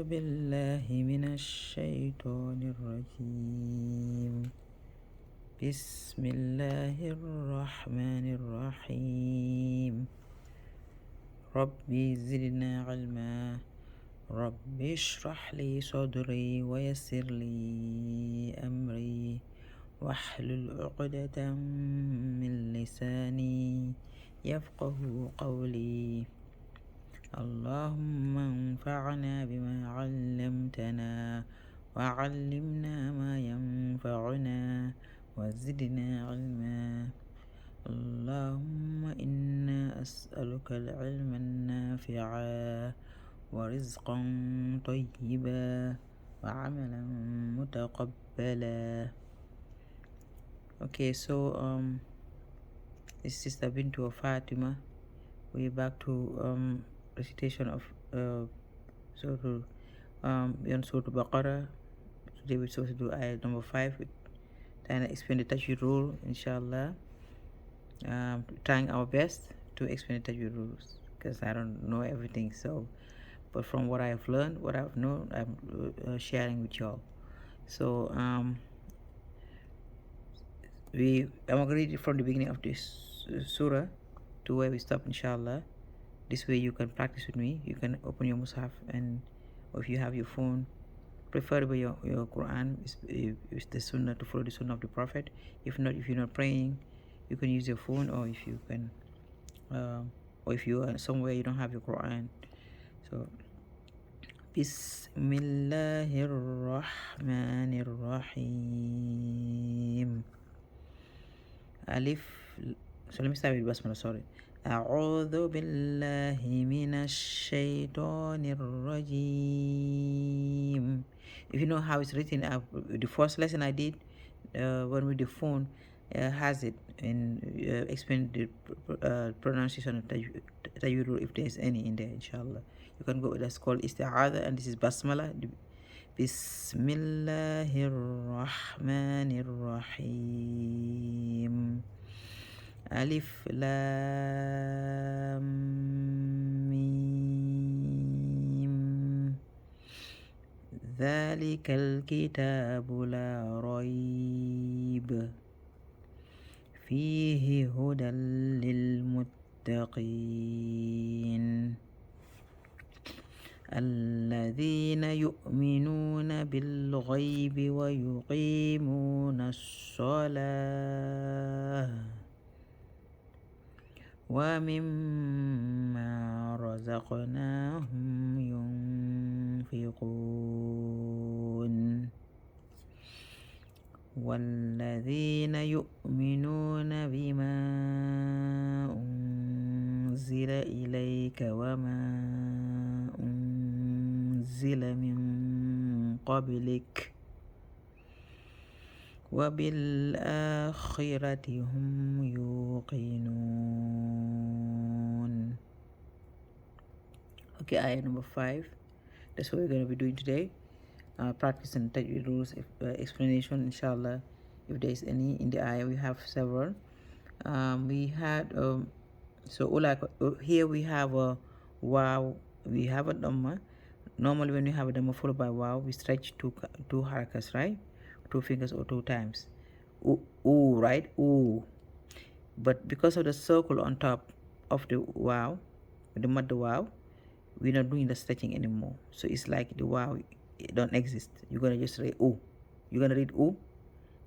بالله من الشيطان الرجيم. بسم الله الرحمن الرحيم. ربي زدنا علما. رب اشرح لي صدري ويسر لي أمري واحلل عقدة من لساني يفقه قولي. اللهم انفعنا بما علمتنا وعلمنا ما ينفعنا وزدنا علما. اللهم إنا أسألك العلم النافع ورزقا طيبا وعملا متقبلا. Okay, so this is Sister Bintu of Fatima. We're back to recitation of Surah beyond Surah Baqarah. Today we're supposed to do ayat number 5. Trying to explain the Tajweed rule, inshallah. Trying our best to explain the Tajweed rules because I don't know everything. So, but from what I've learned, what I've known, I'm sharing with y'all. So, I'm going to read it from the beginning of this surah to where we stop, inshallah. This way you can practice with me. You can open your Mus'haf, and or if you have your phone, preferably your Quran is the Sunnah, to follow the Sunnah of the Prophet. If not, if you're not praying, you can use your phone, or if you can, or if you are somewhere you don't have your Quran. So, Bismillahir Rahmanir Rahim. Alif. So let me start with Basmala. Sorry. أعوذ بالله من الشيطان الرجيم. If you know how it's written, the first lesson I did when with the phone has it and explain the pronunciation of Tajweed if there's any in there, inshallah. You can go, that's called Isti'adha, and this is Basmala. Bismillahir Rahmanir Rahim. Alif Lam Mim. ذلك الكتاب لا ريب فيه هدى للمتقين الذين يؤمنون بالغيب ويقيمون الصلاة ومما رزقناهم ينفقون والذين يؤمنون بما أنزل إليك وما أنزل من قبلك وبالآخرة هم يوقنون. Okay, ayah number 5. That's what we're going to be doing today. Practicing Tajweed rules explanation, inshallah. If there is any in the ayah, we have several. We had here we have a wow. We have a dhamma. Normally, when we have a dhamma followed by wow, we stretch two harakas, right? 2 fingers or 2 times. Ooh, right? Ooh. But because of the circle on top of the wow, the mud wow, we're not doing the stretching anymore. So it's like the wow, it don't exist. You're gonna just say ooh. You're gonna read ooh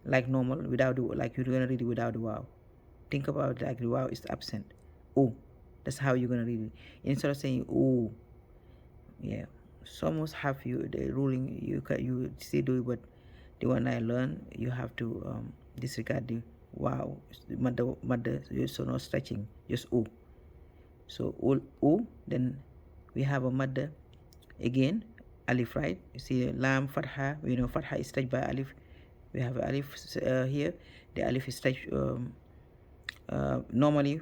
like normal without the, like you're gonna read it without the wow. Think about it like the wow is absent. Ooh. That's how you're gonna read it. Instead of saying ooh, yeah. Some must have the ruling you still do it, but the one I learned, you have to disregard the wow, mother, so no stretching, just ooh. So ooh, then we have a mother again, alif, right? You see lam, fatha, we know fatha is stretched by alif. We have alif here, the alif is stretched normally.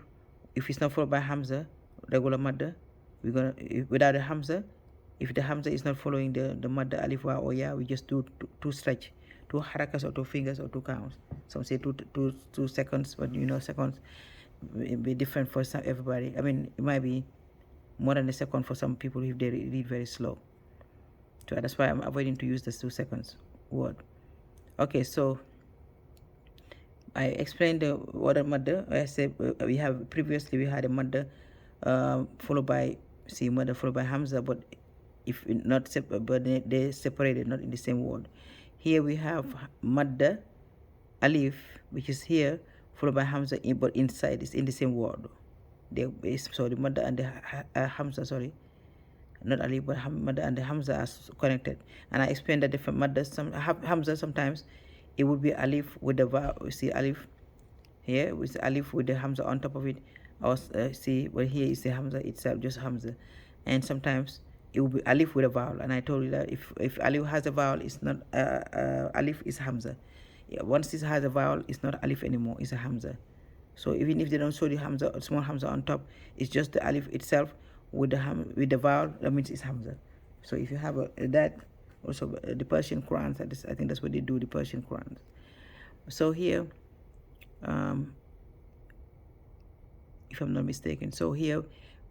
If it's not followed by hamza, regular mother, we're gonna, without the hamza, if the hamza is not following the mother alif wa or ya, we just do two stretch, 2 harakas or 2 fingers or 2 counts. Some say 2 seconds, but seconds will be different for everybody. I mean, it might be more than a second for some people if they read very slow. So that's why I'm avoiding to use this 2 seconds word. Okay, so I explained the order mother. I said we had a mother followed by mother followed by hamza, but if not but they separated, not in the same word. Here we have madda alif, which is here followed by hamza, but inside it's in the same word. The madda and the hamza, sorry, not alif, but madda and the hamza are connected. And I explained that different madda, hamza sometimes it would be alif with the vowel. See alif here with alif with the hamza on top of it, or see, but here is the hamza itself, just hamza. And sometimes it will be alif with a vowel, and I told you that if alif has a vowel, it's not alif is hamza. Yeah, once it has a vowel, it's not alif anymore, it's a hamza. So even if they don't show the hamza, small hamza on top, it's just the alif itself with the vowel, that means it's hamza. So if you have that, also the Persian Qurans, I think that's what they do, the Persian Qurans. So here, if I'm not mistaken, so here,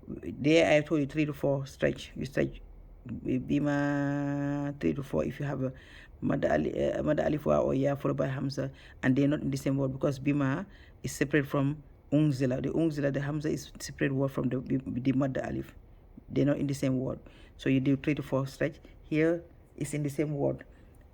there I told you 3 to 4 stretch. You stretch bima 3 to 4 if you have a madda alif or ya followed by hamza, and they're not in the same word, because bima is separate from unzila. The hamza is separate word from the madda alif. They're not in the same word. So you do 3 to 4 stretch. Here is in the same word.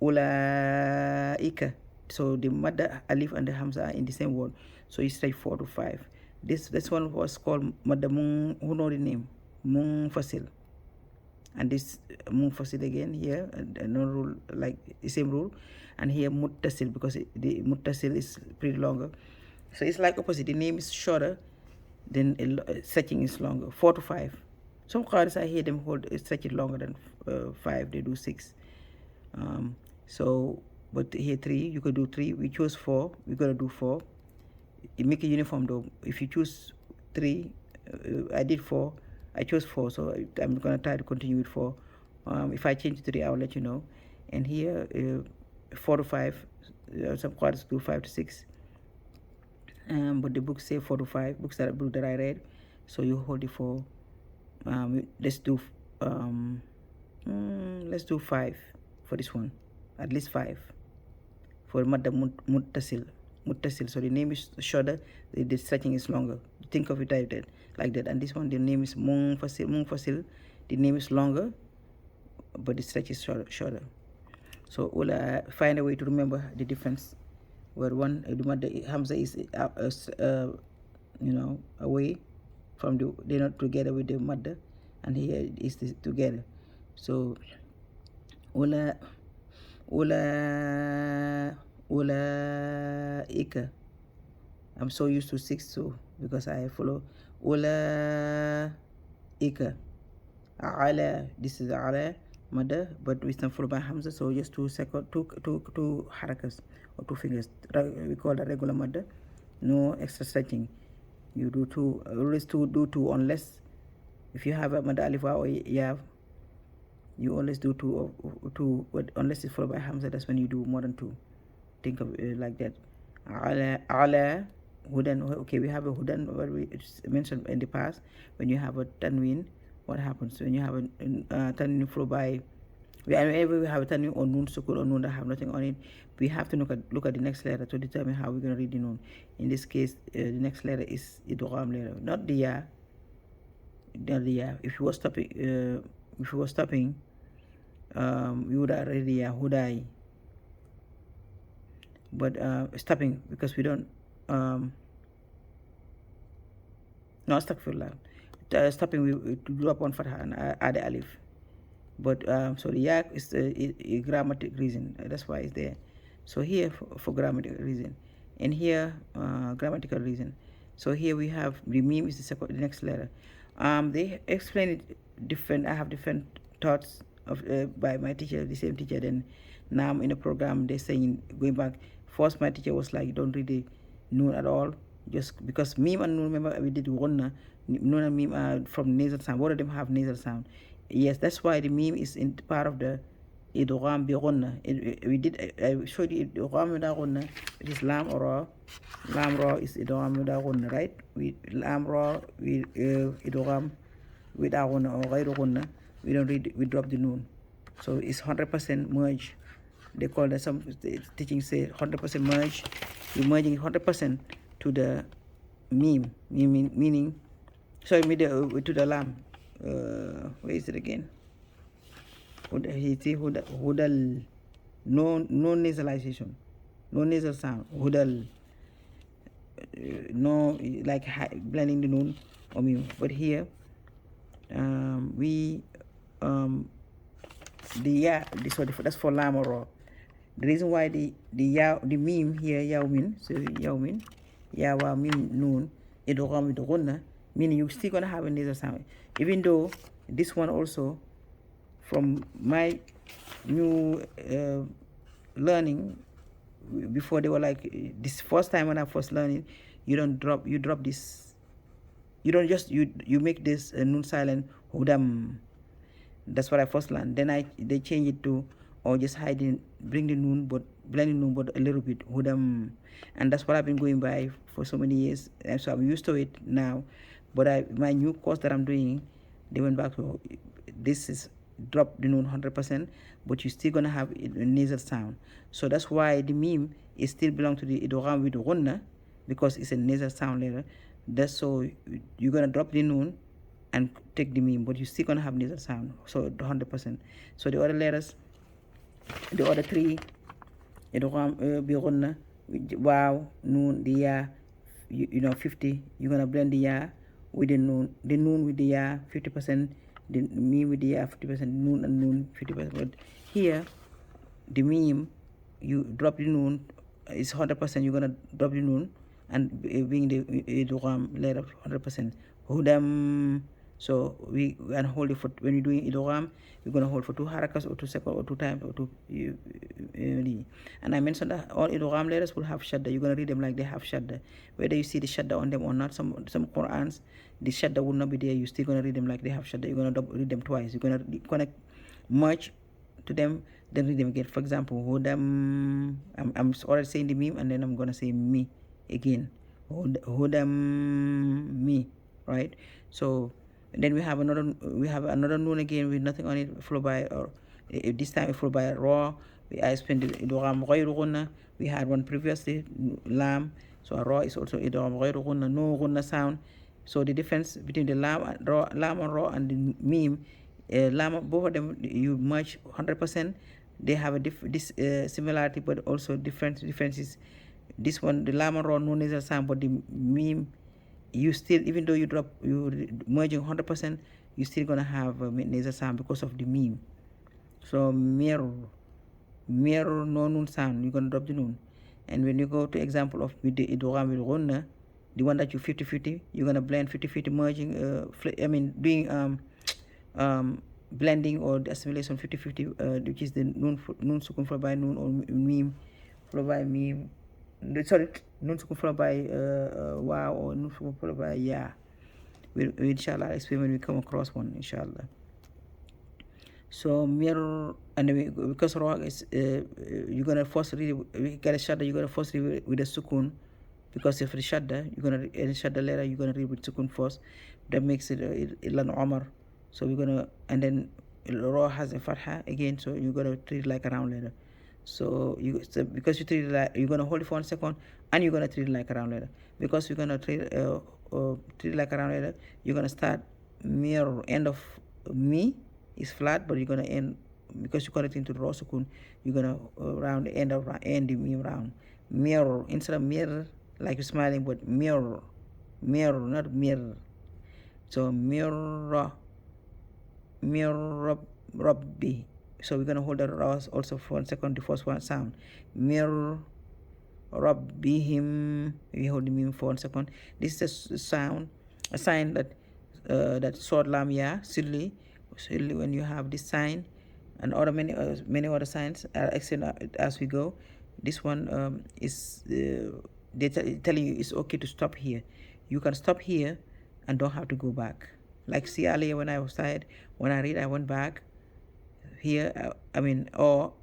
Ulaika. So the madda alif and the hamza are in the same word. So you stretch 4 to 5. This one was called madda who know the name? Munfasil. And this munfasil again here, no rule, like the same rule. And here muttasil, because the muttasil is pretty longer. So it's like opposite. The name is shorter, then stretching is longer. 4 to 5. Some cards I hear them stretch it longer than 5. They do 6. So, but here 3, you could do 3. We chose 4. We're gonna do 4. You make a uniform though. If you choose 3, I did 4. I chose 4, so I'm gonna try to continue with 4. If I change to 3, I'll let you know. And here 4 to 5. Some cards do 5 to 6. But the books say 4 to 5. Books that I read. So you hold it 4. Let's do 5 for this one. At least 5 for madda muttasil. So the name is shorter, the stretching is longer. Think of it like that. And this one, the name is munfasil. The name is longer, but the stretch is shorter. So find a way to remember the difference. Where one, the madda hamza is away from they're not together with the madda, and here is together. So ulaika. I'm so used to 6 too, because I follow ulaika. Ala, this is ala madda, but we still follow by hamza, so just 2 harakas or 2 fingers. We call that regular madda. No extra stretching. You do 2, always do 2, unless if you have a madda alif or ya, you always do 2, but unless it's followed by hamza, that's when you do more than 2. Think of it like that. Ala hudan. Okay, we have a hudan, what we mentioned in the past. When you have a tanween, what happens when you have a tanween followed by, whenever we have a tanween or noon sukun or noon that have nothing on it, we have to look at the next letter to determine how we're going to read the noon. In this case, the next letter is idgham letter, not the ya. If you were stopping, we would have read the ya hudai. But stopping, because we don't no, astaghfirullah. Stopping, we do up on fatha and add the alif. But so the yak is a grammatic reason, that's why it's there. So here for grammatical reason, and here grammatical reason. So here we have the meme is the next letter. They explain it different. I have different thoughts of by my teacher, the same teacher. Then now I'm in the program, they're saying, going back, first my teacher was like, don't read the noon at all, just because meme and noon, remember we did ghunna. Noon and meme are from nasal sound. Both of them have nasal sound. Yes, that's why the meme is in part of the idgham bi ghunna. We did, I showed you idgham with ghunna, which is lam or ra. Lam ra is idgham with ghunna, right? We lam ra, we idgham with ghunna or ghayru ghunna. We don't read, we drop the noon. So it's 100% merge. They call that, some teaching say 100% merge. You're merging 100% to the meme, meaning, sorry, to the lam. Where is it again? Hudal, no nasalization, no nasal sound. Hudal, no, like blending the noon or meme. But here, we that's for lam or raw. The reason why the meme here yawmin, so yawmin, yawa meme noon, idgham with ghunna, meaning you're still gonna have a nasal sound, even though this one also, from my new learning, before they were like, this first time when I first learning, you drop this, you don't just, you make this noon silent, hudam. That's what I first learned. Then they change it to, or just hiding, bring the noon, but blending noon, but a little bit hudam, and that's what I've been going by for so many years, and so I'm used to it now. But my new course that I'm doing, they went back to, this is drop the noon 100%, but you're still gonna have a nasal sound. So that's why the meme is still belong to the idgham with ghunna, because it's a nasal sound later. That's so you're gonna drop the noon and take the meme, but you're still gonna have nasal sound. So 100%. So the other letters, the other three, idgham bi ghunna, wow, noon, the ya, 50. You're gonna blend the ya with the noon with the ya 50%, the meme with the ya 50%, noon and noon 50%. But here, the meme, you drop the noon, it's 100%. You're gonna drop the noon and being the idgham letter 100%. Hudam. So we can hold it for, when you're doing idgham, you're gonna hold for 2 harakas or 2 seconds or 2 times or 2. And I mentioned that all idgham letters will have shadda. You're gonna read them like they have shadda, whether you see the shadda on them or not. Some Qurans, the shadda will not be there. You're still gonna read them like they have shadda. You're gonna read them twice. You're gonna connect merge to them, then read them again. For example, hudam, I'm already saying the meme, and then I'm gonna say me again. Hudam me, right? So then we have another noon again with nothing on it, followed by, or this time followed by raw. I spent idgham ghayru ghunna. We had one previously, lam. So a raw is also idgham ghayru ghunna, no ghunna sound. So the difference between the lam and raw and the meme, lam, both of them you merge 100%. They have this similarity, but also differences. This one, the lam and raw, no nasal sound, but the meme, you still, even though you merging 100%, you're still gonna have a nasal sound because of the meme. So mirror, no noon sound, you're gonna drop the noon. And when you go to example of with the idgham with ghunna, the one that you 50-50, you're gonna blend 50-50, merging, doing blending or the assimilation 50-50, which is the noon sukun followed by noon, or meme followed by meme. Sorry, noon sukun followed by wow, or noon sukun followed by yeah. We'll inshallah explain when we come across one, inshallah. So mirror, and because raw is, you're gonna first read, we get a shadda, you're gonna first read with a sukun, because if the shadda, you're gonna read shadda letter, you're gonna read with sukun first. That makes it ilan omar. So we're gonna, and then raw has a fatha again, so you're gonna treat it like a round letter. So because you treat it like, you're gonna hold it for 1 second, and you're gonna treat it like a round letter. Because you're gonna treat it like a round letter, you're gonna start mirror, end of me is flat, but you're gonna end, because you cut it into the raw sukun, you're gonna round the end of the meme round. Mirror, instead of mirror like you're smiling, but mirror, not mirror. So mirror, Rabbi. So we're gonna hold the raw also for 1 second, the first one sound. Mirror Rabbihim, we hold the meme for 1 second. This is a sign that that sword lam ya silly. When you have this sign, and other many other signs are extended as we go. This one is they telling you it's okay to stop here. You can stop here and don't have to go back. Like see earlier when I was tired, when I read, I went back here. Or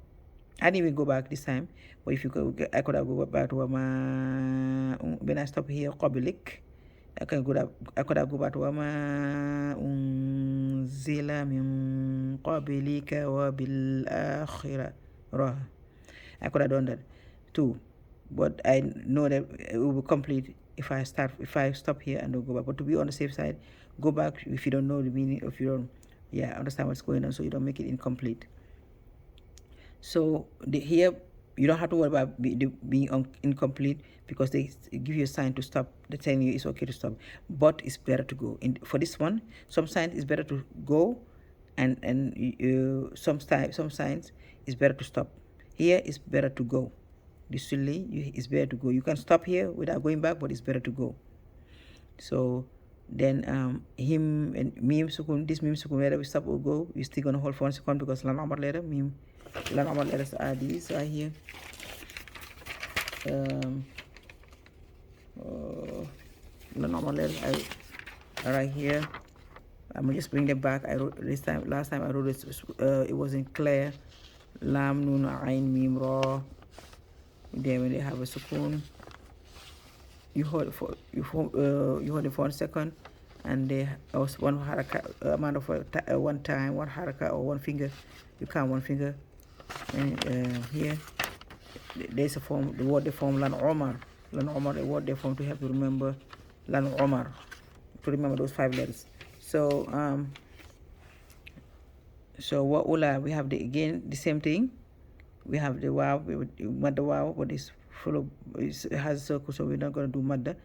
I didn't even go back this time. But if you go, I could have go back to when I stop here, qabilik. I could have go back to وَمَا أُنزِلَ مِن قَبْلِكَ وَبِالْآخِرَةِ. I could have done that too, but I know that it will be complete if I stop here and don't go back. But to be on the safe side, go back if you don't know the meaning, if you don't understand what's going on, so you don't make it incomplete. So here you don't have to worry about being incomplete, because they give you a sign to stop. They're telling you it's okay to stop, but it's better to go. For this one, some signs it's better to go, and some signs it's better to stop. Here it's better to go. Usually it's better to go. You can stop here without going back, but it's better to go. So then him and meme sukun, this meme sukun, whether we stop or go, we're still gonna hold for 1 second, because lan amar letter meme lan amar letters are these right here. Lan amar letters are right here. I'm gonna just bring them back. I wrote last time I wrote it, it wasn't clear. Lam nun ain mim ra. Then when they have a sukun, you hold it for 1 second, and there was one haraka amount of one time, one haraka or one finger. You count one finger, and here there's a form. The word they form lan omar, the word they form to help you remember lan omar, to remember those 5 letters. So so what ula, we have the same thing. We have the wow, madda wow, but it's it has a circle, so we're not going to do madda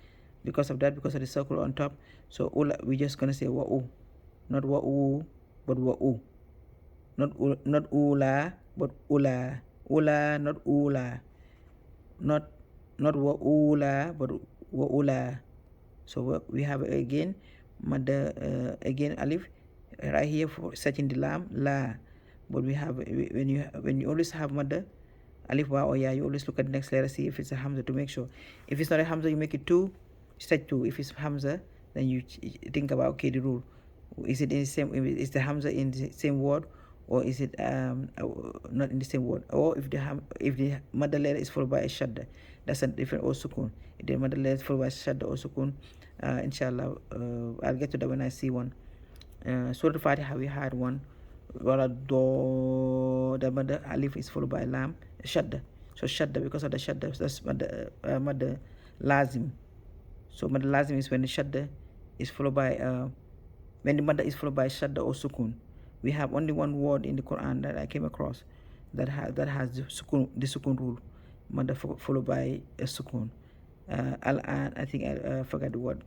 because of the circle on top. So ula, we're just going to say wa'u, not wa'u, but wa'u. Not ula, but ula. Ula, not ula. Not wa'ula, but wa'ula. So we have again madda, again alif right here for searching the lam, la. But we have, when you always have madda alif wa or ya, you always look at the next letter, see if it's a hamza, to make sure. If it's not a hamza, you make it 2, stretch 2. If it's hamza, then you think about, okay, the rule, is it in the same, is the hamza in the same word, or is it not in the same word? Or if the madda letter is followed by a shadda, that's a different, or sukun. If the madda letter is followed by a shadda or sukun, inshallah, I'll get to that when I see one. Surah Al-Fatiha, we had one. Wala do, the madda alif is followed by lam, shadda. So shadda, because of the shadda, that's madda lazim. So madda lazim is when the shadda is followed by when the madda is followed by shadda or sukun. We have only one word in the Quran that I came across that has the sukun rule, madda followed by a sukun. Al-an, I think I forgot the word.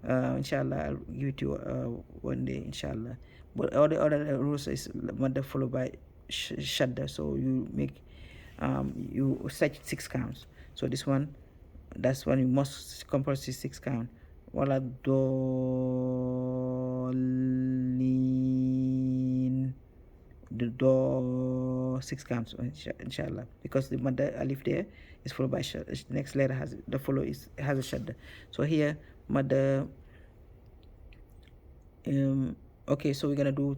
Inshallah, I'll give it to you one day, inshallah. But all the other rules is madda followed by shadda. So you make you set 6 counts. So this one, that's when you must compulsory 6 count. Wala dolin, the do 6 counts, inshallah, because the madda alif there is followed by shadda. The next letter has a shadda. So here madda. Okay, so we're gonna do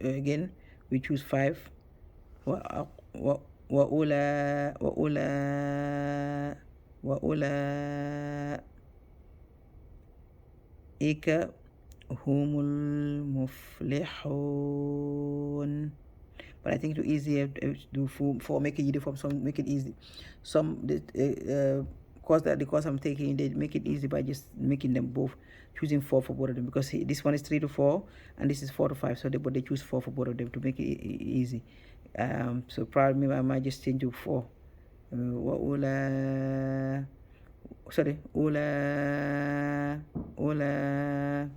again. We choose 5. Wa ika humul muflihun. But I think it's easier to do for make it uniform. Some make it easy. Some the course I'm taking, they make it easy by just making them both, choosing 4 for both of them, because this one is 3 to 4 and this is 4 to 5, so they choose 4 for both of them to make it easy. So probably I might just change to 4. Ula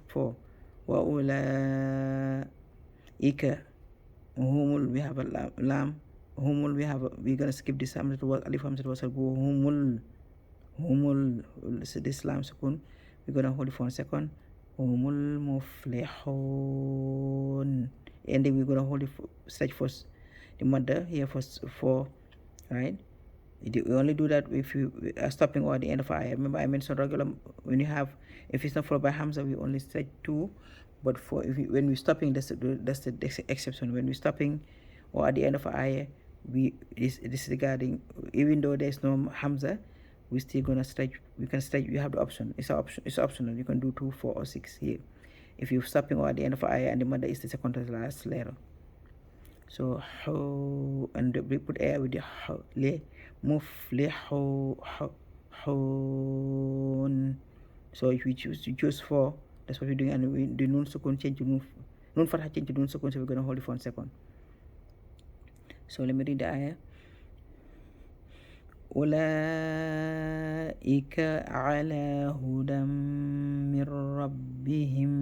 4. Wa ula ika humul, we have a lam. Humul, we're gonna skip this hamza to alif hamza to wasal, go humul, so this lam sukun, we're gonna hold it for 1 second. Humul muflihun, and then we're gonna hold it stretch first the madda here for right. We only do that if you are stopping or at the end of ayah. Remember I mentioned regular, when you have, if it's not followed by hamza, we only stretch 2, but when we're stopping, that's the exception. When we're stopping or at the end of ayah, this is regarding, even though there's no hamza, we're still gonna stretch. We can stretch. You have the option. It's optional. You can do 2, 4, or 6 here. If you're stopping or at the end of ayah and the mother is the second to the last letter. So how, and we put air with the how, le, muflihun. So if we choose 4, that's what we're doing, and the nun sukun change to nun fatha change to nun sukun, so we're going to hold it for 1 second. So let me read the ayah. أولئك على هدى من ربهم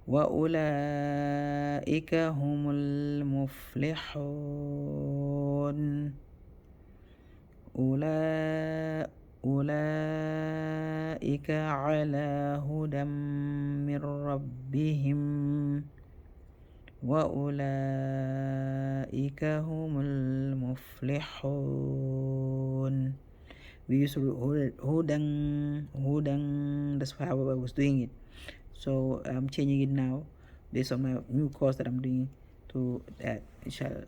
وأولئك هم المفلحون. أولئك على هدى من ربهم وأولئك هم المفلحون. We use hudan, that's how I was doing it. So I'm changing it now based on my new course that I'm doing to that, so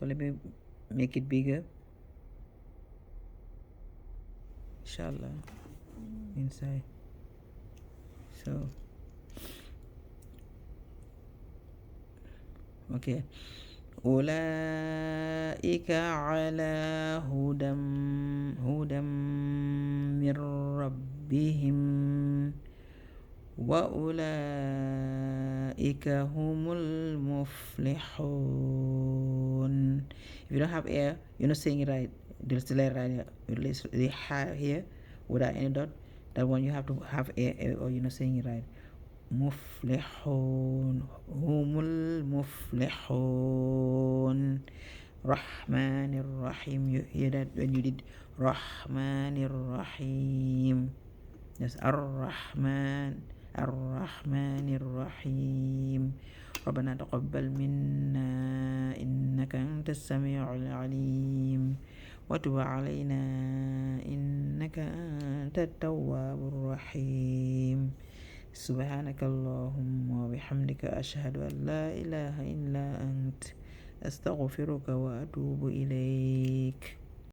let me make it bigger, inshallah, inside. So okay, أولئك على هدى من ربهم وأولئك هم المفلحون. If you don't have air, you're not saying it right. There's the letter right here. The ha here without any dot. That one you have to have air, or you're not saying it right. مفلحون هم المفلحون. رحمن الرحيم. You hear that when you did رحمن الرحيم. Yes, الرحمن الرحيم. ربنا تقبل منا إنك أنت السميع العليم وتب علينا إنك أنت التواب الرحيم. سبحانك اللهم وبحمدك أشهد أن لا إله إلا أنت أستغفرك وأتوب إليك.